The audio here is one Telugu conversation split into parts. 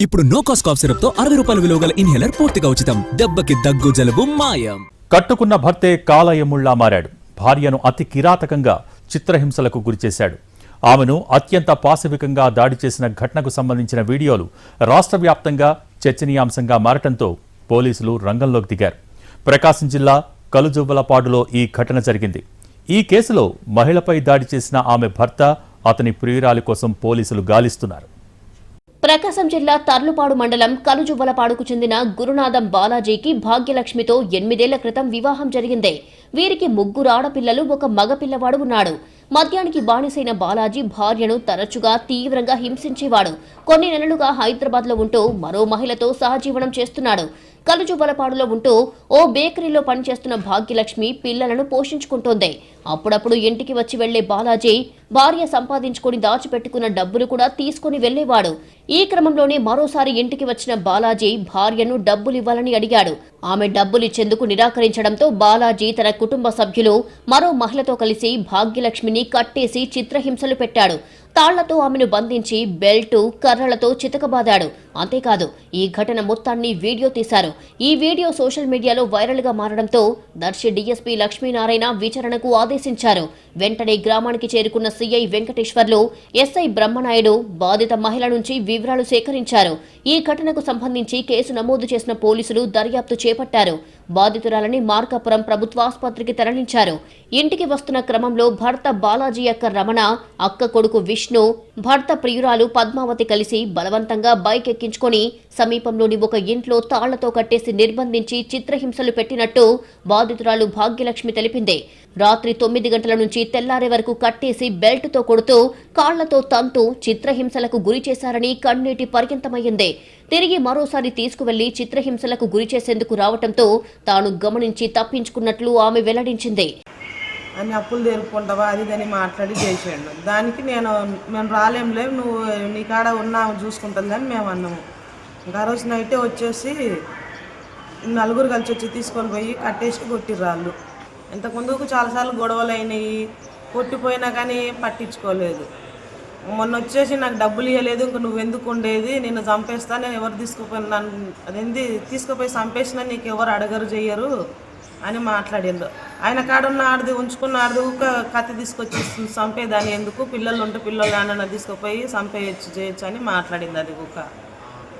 ఇప్పుడు నో కాస్ట్ కాఫ్ సిరప్ తో 60 రూపాయల విలువ గల ఇన్హేలర్ పూర్తిగా ఉచితం. దెబ్బకి దగ్గు జలుబు మాయం. కట్టుకున్న భర్తే కాలయముళ్లా మారాడు. భార్యను అతి కిరాతకంగా చిత్రహింసలకు గురిచేశాడు. ఆమెను అత్యంత పాశవికంగా దాడి చేసిన ఘటనకు సంబంధించిన వీడియోలు రాష్ట్ర వ్యాప్తంగా చర్చనీయాంశంగా మారటంతో పోలీసులు రంగంలోకి దిగారు. ప్రకాశం జిల్లా కలుజువ్వలపాడులో ఈ ఘటన జరిగింది. ఈ కేసులో మహిళపై దాడి చేసిన ఆమె భర్త, అతని ప్రియురాలి కోసం పోలీసులు గాలిస్తున్నారు. ప్రకాశం జిల్లా తర్లుపాడు మండలం కలుజువ్వలపాడుకు చెందిన గురునాథం బాలాజీకి భాగ్యలక్ష్మితో 8 ఏళ్ల క్రితం వివాహం జరిగింది. వీరికి 3 ఆడపిల్లలు, 1 మగపిల్లవాడు ఉన్నాడు. మద్యానికి బానిసైన బాలాజీ భార్యను తరచుగా తీవ్రంగా హింసించేవాడు. కొన్ని నెలలుగా హైదరాబాద్లో ఉంటూ మరో మహిళతో సహజీవనం చేస్తున్నాడు. కలుజువ్వలపాడులో ఉంటూ ఓ బేకరీలో పనిచేస్తున్న భాగ్యలక్ష్మి పిల్లలను పోషించుకుంటోంది. అప్పుడప్పుడు ఇంటికి వచ్చి వెళ్లే బాలాజీ భార్య సంపాదించుకుని దాచిపెట్టుకున్న డబ్బులు కూడా తీసుకుని వెళ్లేవాడు. ఈ క్రమంలోనే మరోసారి ఇంటికి వచ్చిన బాలాజీ భార్యను డబ్బులివ్వాలని అడిగాడు. ఆమె డబ్బులిచ్చేందుకు నిరాకరించడంతో బాలాజీ తన కుటుంబ సభ్యులు మరో మహిళతో కలిసి భాగ్యలక్ష్మిని కట్టేసి చిత్రహింసలు పెట్టాడు. తాళ్లతో ఆమెను బంధించి బెల్టు, కర్రలతో చితకబాదాడు. అంతేకాదు, ఈ ఘటన మొత్తాన్ని వీడియో తీశారు. ఈ వీడియో సోషల్ మీడియాలో వైరల్ గా మారడంతో దర్శి డీఎస్పీ లక్ష్మీనారాయణ విచారణకు ఆదేశించారు. వెంటనే గ్రామానికి చేరుకున్న సీఐ వెంకటేశ్వర్లు, ఎస్ఐ బ్రహ్మనాయుడు బాధిత మహిళ నుంచి వివరాలు సేకరించారు. ఈ ఘటనకు సంబంధించి కేసు నమోదు చేసిన పోలీసులు దర్యాప్తు చేపట్టారు. బాధితురాలని మార్కాపురం ప్రభుత్వాసుపత్రికి తరలించారు. ఇంటికి వస్తున్న క్రమంలో భర్త బాలాజీ అక్క రమణ, అక్క కొడుకు విష్ణు, భర్త ప్రియురాలు పద్మావతి కలిసి బలవంతంగా బైక్ ఎక్కించుకొని సమీపంలోని ఒక ఇంట్లో తాళ్లతో కట్టేసి నిర్బంధించి చిత్రహింసలు పెట్టినట్టు బాధితురాలు భాగ్యలక్ష్మి తెలిపింది. రాత్రి 9 గంటల నుంచి తెల్లారే వరకు కట్టేసి బెల్టుతో కొడుతూ కాళ్లతో తంతు చిత్రహింసలకు గురి చేశారని కన్నీటి పర్యంతమయ్యింది. తిరిగి మరోసారి తీసుకువెళ్లి చిత్రహింసలకు గురి చేసేందుకు రావడంతో తాను గమనించి తప్పించుకున్నట్లు ఆమె వెల్లడించింది. అని అప్పులు తెరుపుకుంటావా అది దాన్ని మాట్లాడి చేసాడు. దానికి మేము రాలేంలే, నువ్వు నీ కాడ ఉన్నా చూసుకుంటుందని మేము అన్నాము. ఇంకా రోజు నైటే వచ్చేసి 4 కలిసి వచ్చి తీసుకొని పోయి కట్టేసి కొట్టిర్రాళ్ళు. ఇంతకుముందుకు చాలాసార్లు గొడవలు అయినాయి, కొట్టిపోయినా కానీ పట్టించుకోలేదు. మొన్న వచ్చేసి నాకు డబ్బులు ఇవ్వలేదు, ఇంక నువ్వు ఎందుకు ఉండేది, నిన్ను చంపేస్తా, నేను ఎవరు తీసుకుపోయినా అదేంది తీసుకుపోయి చంపేసినా నీకు ఎవరు అడగరు చెయ్యరు అని మాట్లాడిండు. ఆయన కాడున్న ఆడది ఉంచుకున్న ఆడది కత్తి తీసుకొచ్చి చంపేదాన్ని ఎందుకు, పిల్లలు ఉంటే పిల్లలు నాన్న తీసుకుపోయి చంపేయచ్చు చేయొచ్చు అని మాట్లాడింది. అది ఒక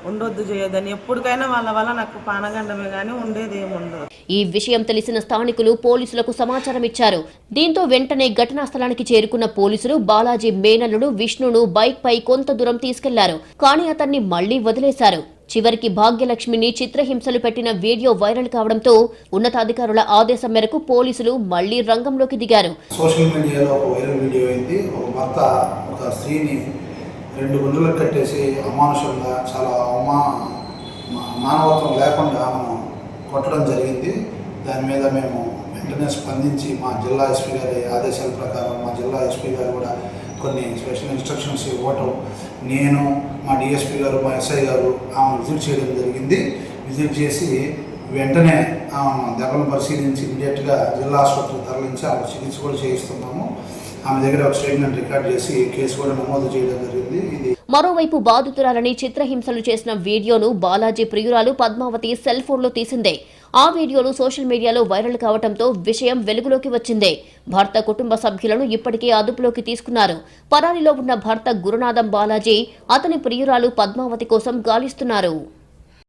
ఉండొద్దు చేయదని, ఎప్పటికైనా వాళ్ళ వల్ల నాకు పానగండమే కానీ ఉండేది ఏముండదు. ఈ విషయం తెలిసిన స్థానికులు పోలీసులకు సమాచారం ఇచ్చారు. దీంతో వెంటనే ఘటనా స్థలానికి చేరుకున్న పోలీసులు బాలాజీ మేనల్లుడు విష్ణును బైక్ పై కొంత దూరం తీసుకెళ్లారు. కానీ అతన్ని మళ్లీ వదిలేశారు. చివరికి భాగ్యలక్ష్మిని చిత్రహింసలు పెట్టిన వీడియో వైరల్ కావడంతో ఉన్నతాధికారుల ఆదేశం మేరకు పోలీసులు మళ్లీ రంగంలోకి దిగారు. సోషల్ మీడియాలో ఒక వైరల్ వీడియో అయింది. ఒక భర్త ఒక స్త్రీని 2 గుండెలకు కట్టేసి అమానుషంగా చాలా మానవత్వం లేకుండా మనం కొట్టడం జరిగింది. దాని మీద మేము వెంటనే స్పందించి మా జిల్లా ఎస్పీ గారి ఆదేశాల ప్రకారం మా జిల్లా ఎస్పీ గారు కూడా కొన్ని స్పెషల్ ఇన్స్ట్రక్షన్స్ ఇవ్వటం, నేను మా డిఎస్పీ గారు మా ఎస్ఐ గారు ఆమెను విజిట్ చేయడం జరిగింది. విజిట్ చేసి వెంటనే ఆమెను దెబ్బలను పరిశీలించి ఇమీడియట్గా జిల్లా ఆసుపత్రికి తరలించి ఆమె చికిత్స కూడా చేయిస్తున్నాము. ఆమె దగ్గర ఒక స్టేట్మెంట్ రికార్డ్ చేసి కేసు కూడా నమోదు చేయడం జరిగింది. ఇది మరోవైపు బాధితురాలని చిత్రహింసలు చేసిన వీడియోను బాలాజీ ప్రియురాలు పద్మావతి సెల్ ఫోన్లో తీసిందే. ఆ వీడియోలు సోషల్ మీడియాలో వైరల్ కావడంతో విషయం వెలుగులోకి వచ్చింది. భర్త కుటుంబ సభ్యులను ఇప్పటికే అదుపులోకి తీసుకున్నారు. పరారీలో ఉన్న భర్త గురునాథం బాలాజీ, అతని ప్రియురాలు పద్మావతి కోసం గాలిస్తున్నారు.